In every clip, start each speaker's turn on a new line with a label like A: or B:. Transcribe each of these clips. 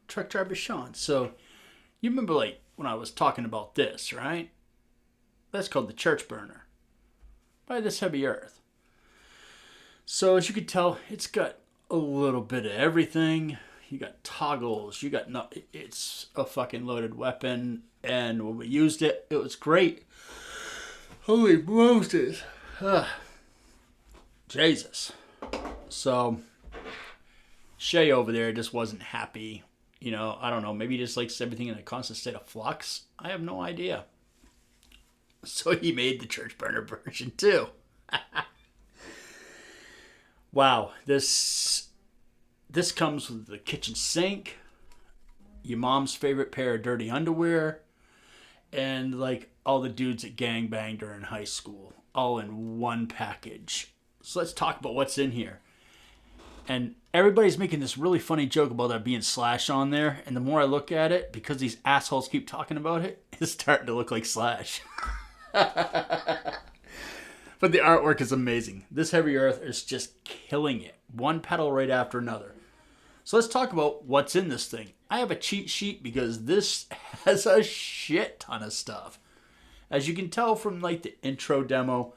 A: Truck Driver Sean. So, you remember like when I was talking about this, right? That's called the Church Burner by This Heavy Earth. So, as you can tell, it's got a little bit of everything. You got toggles. You got no. It's a fucking loaded weapon. And when we used it, it was great. Holy Moses. Jesus. So, Shay over there just wasn't happy. You know, I don't know. Maybe he just likes everything in a constant state of flux. I have no idea. So he made the church burner version too. Wow. This comes with the kitchen sink, your mom's favorite pair of dirty underwear, and like all the dudes that gangbanged during high school, all in one package. So let's talk about what's in here. And everybody's making this really funny joke about there being Slash on there. And the more I look at it, because these assholes keep talking about it, it's starting to look like Slash. But the artwork is amazing. This Heavy Earth is just killing it. One pedal right after another. So let's talk about what's in this thing. I have a cheat sheet because this has a shit ton of stuff. As you can tell from like the intro demo,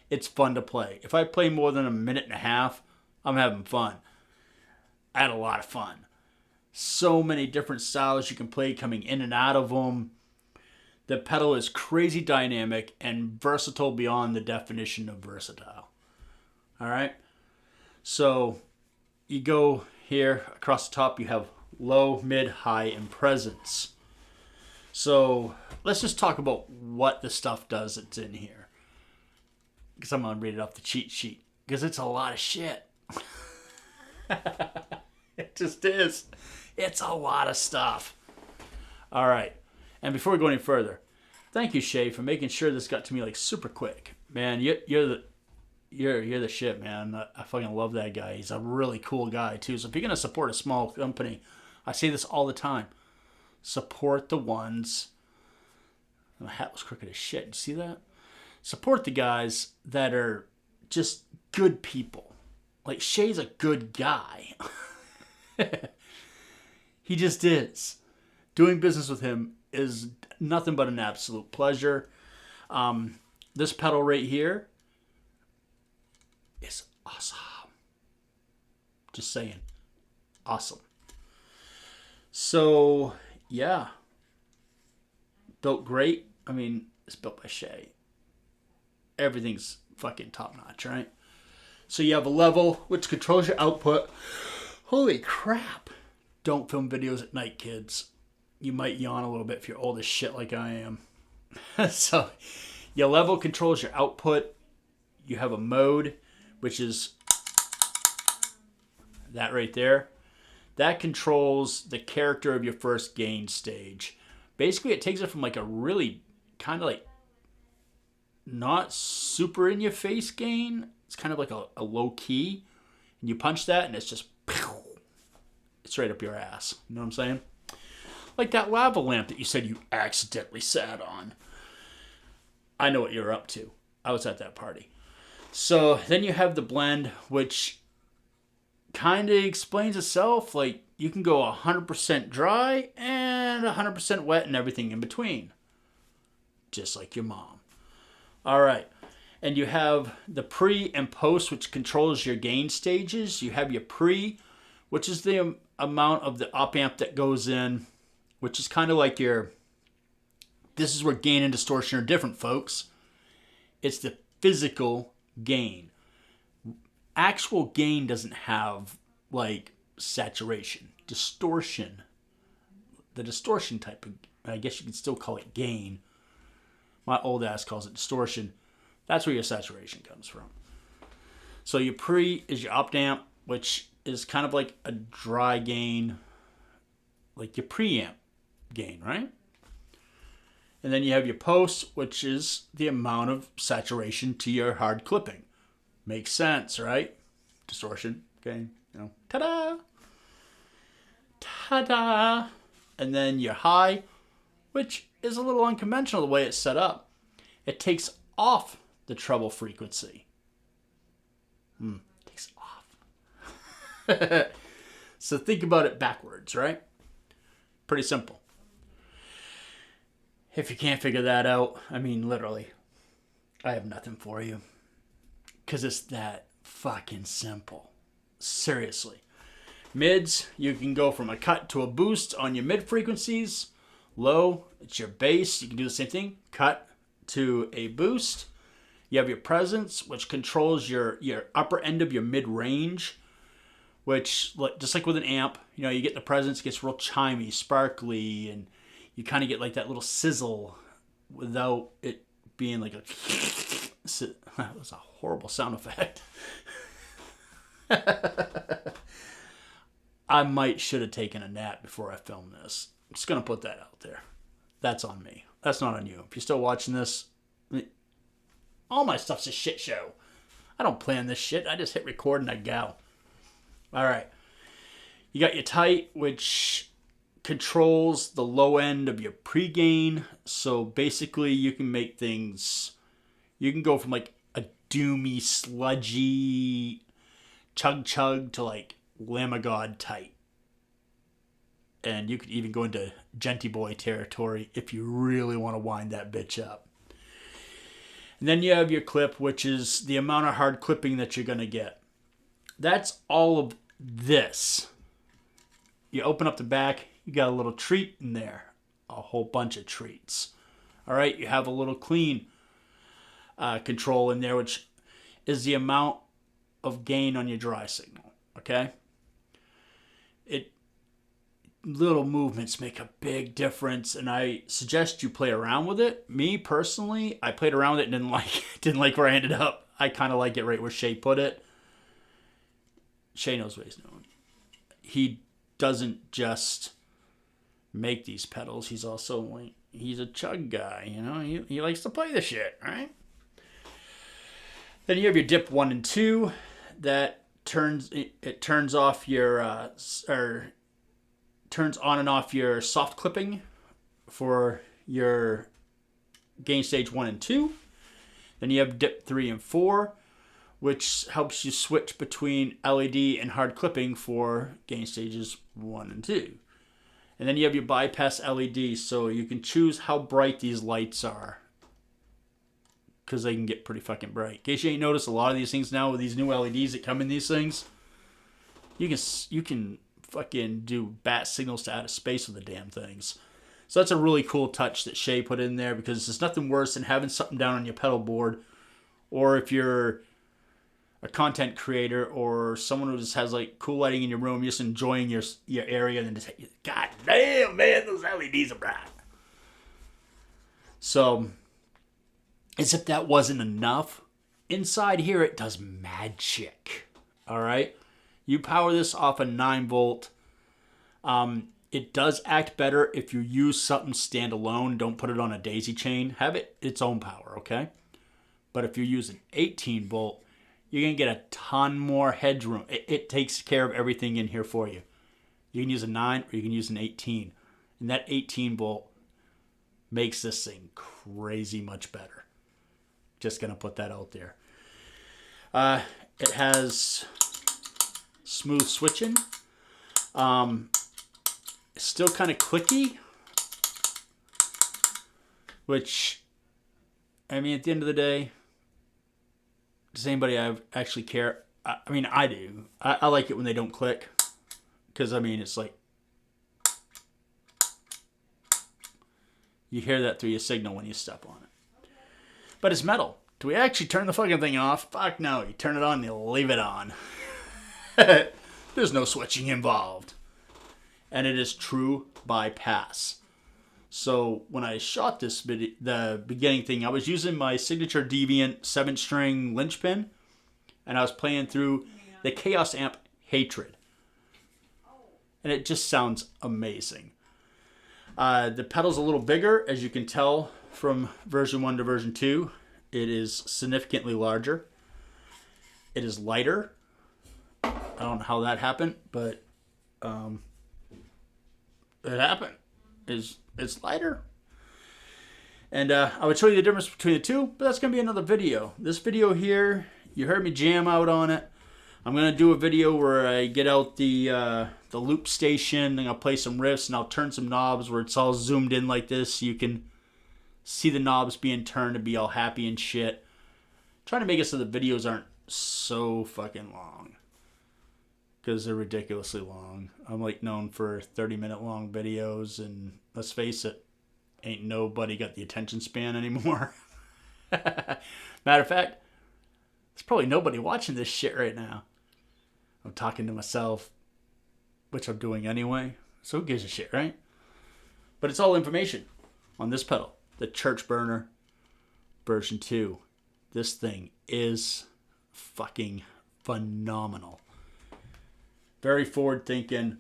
A: it's fun to play. If I play more than a minute and a half, I'm having fun. I had a lot of fun. So many different styles you can play coming in and out of them. The pedal is crazy dynamic and versatile beyond the definition of versatile. All right. So you go here across the top, you have low, mid, high, and presence. So let's just talk about what the stuff does that's in here. Because I'm going to read it off the cheat sheet. Because it's a lot of shit. It just is. It's a lot of stuff. All right. And before we go any further, thank you, Shay, for making sure this got to me like super quick. Man, you're the shit, man. I fucking love that guy. He's a really cool guy too. So if you're gonna support a small company, I say this all the time. Support the ones. My hat was crooked as shit. You see that? Support the guys that are just good people. Like Shay's a good guy. He just is. Doing business with him is nothing but an absolute pleasure. This pedal right here is awesome. Just saying. Awesome. So, yeah. Built great. I mean, it's built by Shay. Everything's fucking top notch, right? So you have a level which controls your output. Holy crap. Don't film videos at night, kids. You might yawn a little bit if you're old as shit like I am. So your level controls your output. You have a mode, which is that right there. That controls the character of your first gain stage. Basically, it takes it from like a really kind of like not super in your face gain. It's kind of like a low key. And you punch that and it's just it's right up your ass. You know what I'm saying? Like that lava lamp that you said you accidentally sat on. I know what you're up to. I was at that party. So then you have the blend, which kind of explains itself. Like you can go 100% dry and 100% wet and everything in between. Just like your mom. All right. And you have the pre and post, which controls your gain stages. You have your pre, which is the amount of the op amp that goes in, which is kind of like your, this is where gain and distortion are different, folks. It's the physical gain. Actual gain doesn't have like saturation. Distortion, the distortion type of, I guess you could still call it gain. My old ass calls it distortion. That's where your saturation comes from. So your pre is your op amp, which is kind of like a dry gain, like your preamp gain, right? And then you have your post, which is the amount of saturation to your hard clipping. Makes sense, right? Distortion, okay, you know, ta-da! Ta-da! And then your high, which is a little unconventional the way it's set up. It takes off the treble frequency. Takes off. So think about it backwards, right? Pretty simple. If you can't figure that out, I mean, literally, I have nothing for you. Because it's that fucking simple. Seriously. Mids, you can go from a cut to a boost on your mid frequencies. Low, it's your bass. You can do the same thing. Cut to a boost. You have your presence, which controls your upper end of your mid range. Which, just like with an amp, you know, you get the presence, it gets real chimey, sparkly, and you kind of get like that little sizzle without it being like a... That was a horrible sound effect. I should have taken a nap before I filmed this. I'm just going to put that out there. That's on me. That's not on you. If you're still watching this, all my stuff's a shit show. I don't plan this shit. I just hit record and I go. All right. You got your tight, which controls the low end of your pre-gain. So basically you can make things... You can go from like a doomy, sludgy chug to like Lamb of God tight. And you could even go into Genty Boy territory if you really want to wind that bitch up. And then you have your clip, which is the amount of hard clipping that you're going to get. That's all of this. You open up the back, you got a little treat in there. A whole bunch of treats. All right, you have a little clean control in there, which is the amount of gain on your dry signal. Okay? Little movements make a big difference, and I suggest you play around with it. Me personally, I played around with it and didn't like where I ended up. I kind of like it right where Shay put it. Shay knows what he's doing. He doesn't just make these pedals. He's also he's a chug guy, you know. He likes to play the shit, right? Then you have your dip 1 and 2 that turns off your turns on and off your soft clipping for your gain stage 1 and 2. Then you have dip 3 and 4, which helps you switch between LED and hard clipping for gain stages 1 and 2. And then you have your bypass LED, so you can choose how bright these lights are, because they can get pretty fucking bright. In case you ain't noticed, a lot of these things now with these new LEDs that come in these things, you can fucking do bat signals to outer space with the damn things. So that's a really cool touch that Shay put in there, because there's nothing worse than having something down on your pedal board, or if you're a content creator or someone who just has like cool lighting in your room, you're just enjoying your area, and then just, God damn, man, those LEDs are bright. So, as if that wasn't enough, inside here it does magic. All right? You power this off a 9-volt. It does act better if you use something standalone. Don't put it on a daisy chain. Have it its own power, okay? But if you use an 18-volt, you're going to get a ton more headroom. It takes care of everything in here for you. You can use a 9 or you can use an 18. And that 18-volt makes this thing crazy much better. Just going to put that out there. It has smooth switching. It's still kind of clicky, which, I mean, at the end of the day, does anybody actually care? I mean, I do. I like it when they don't click, because, I mean, it's like, you hear that through your signal when you step on it. But it's metal. Do we actually turn the fucking thing off? Fuck no. You turn it on and you leave it on. There's no switching involved. And it is true bypass. So when I shot this video, the beginning thing, I was using my signature Deviant 7-string Linchpin, and I was playing through the Chaos Amp Hatred. And it just sounds amazing. The pedal's a little bigger, as you can tell from version 1 to version 2. It is significantly larger. It is lighter. I don't know how that happened, but it happened. It's lighter. And I would show you the difference between the two, but that's going to be another video. This video here, you heard me jam out on it. I'm going to do a video where I get out the loop station and I'll play some riffs and I'll turn some knobs where it's all zoomed in like this so you can see the knobs being turned and be all happy and shit. I'm trying to make it so the videos aren't so fucking long. Because they're ridiculously long. I'm like known for 30-minute long videos, and let's face it, ain't nobody got the attention span anymore. Matter of fact, there's probably nobody watching this shit right now. I'm talking to myself, which I'm doing anyway, so who gives a shit, right? But it's all information on this pedal, the CHVRCHBVRNER version 2. This thing is fucking phenomenal. Very forward thinking,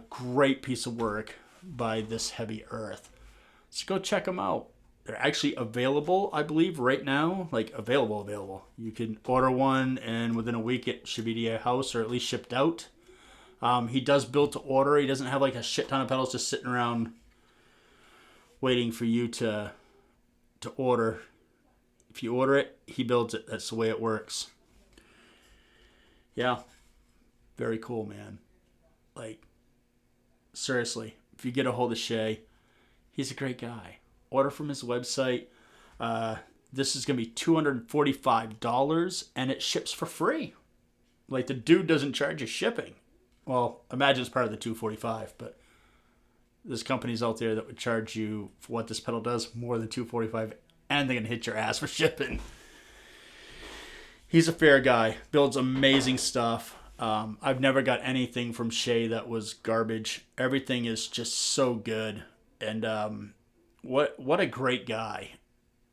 A: great piece of work by This Heavy Earth. So go check them out. They're actually available, I believe, right now. Like available. You can order one, and within a week it should be to your house or at least shipped out. He does build to order. He doesn't have like a shit ton of pedals just sitting around waiting for you to order. If you order it, he builds it. That's the way it works. Yeah. Very cool, man. Like, seriously, if you get a hold of Shay, he's a great guy. Order from his website. This is going to be $245, and it ships for free. Like, the dude doesn't charge you shipping. Well, imagine it's part of the $245, but there's companies out there that would charge you for what this pedal does more than $245, and they're going to hit your ass for shipping. He's a fair guy. Builds amazing stuff. I've never got anything from Shay that was garbage. Everything is just so good. And what a great guy.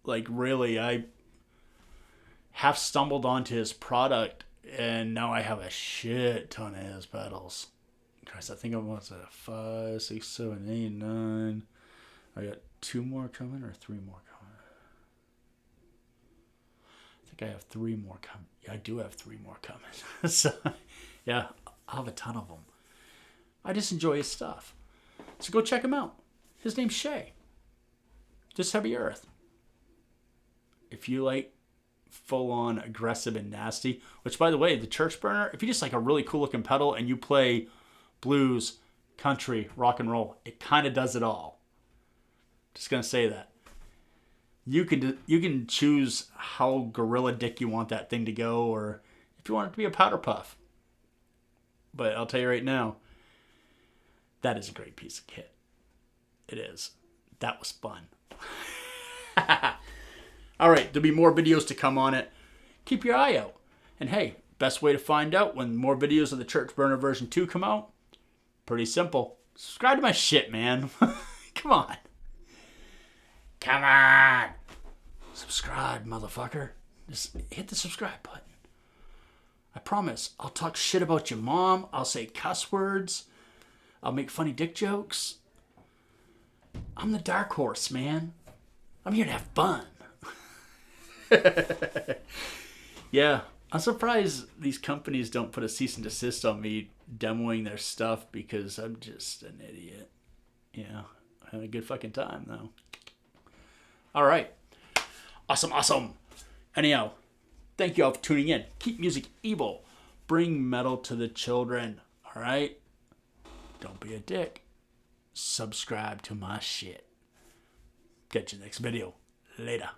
A: Like, really, I half stumbled onto his product, and now I have a shit ton of his pedals. Christ, I think I'm what's that? 5, 6, 7, 8, 9. I got 2 more coming or 3 more coming. I think I have 3 more coming. Yeah, I do have 3 more coming. So, yeah, I'll have a ton of them. I just enjoy his stuff. So go check him out. His name's Shay. This Heavy Earth. If you like full-on aggressive and nasty, which, by the way, the CHVRCHBVRNER, if you just like a really cool-looking pedal and you play blues, country, rock and roll, it kind of does it all. Just going to say that. You can choose how gorilla dick you want that thing to go, or if you want it to be a powder puff. But I'll tell you right now, that is a great piece of kit. It is. That was fun. All right, there'll be more videos to come on it. Keep your eye out. And hey, best way to find out when more videos of the CHVRCHBVRNER version 2 come out, pretty simple. Subscribe to my shit, man. Come on. Come on. Subscribe, motherfucker. Just hit the subscribe button. I promise, I'll talk shit about your mom. I'll say cuss words. I'll make funny dick jokes. I'm the dark horse, man. I'm here to have fun. Yeah, I'm surprised these companies don't put a cease and desist on me demoing their stuff because I'm just an idiot. Yeah, I had a good fucking time, though. All right. Awesome. Anyhow, thank you all for tuning in. Keep music evil. Bring metal to the children. All right? Don't be a dick. Subscribe to my shit. Catch you next video. Later.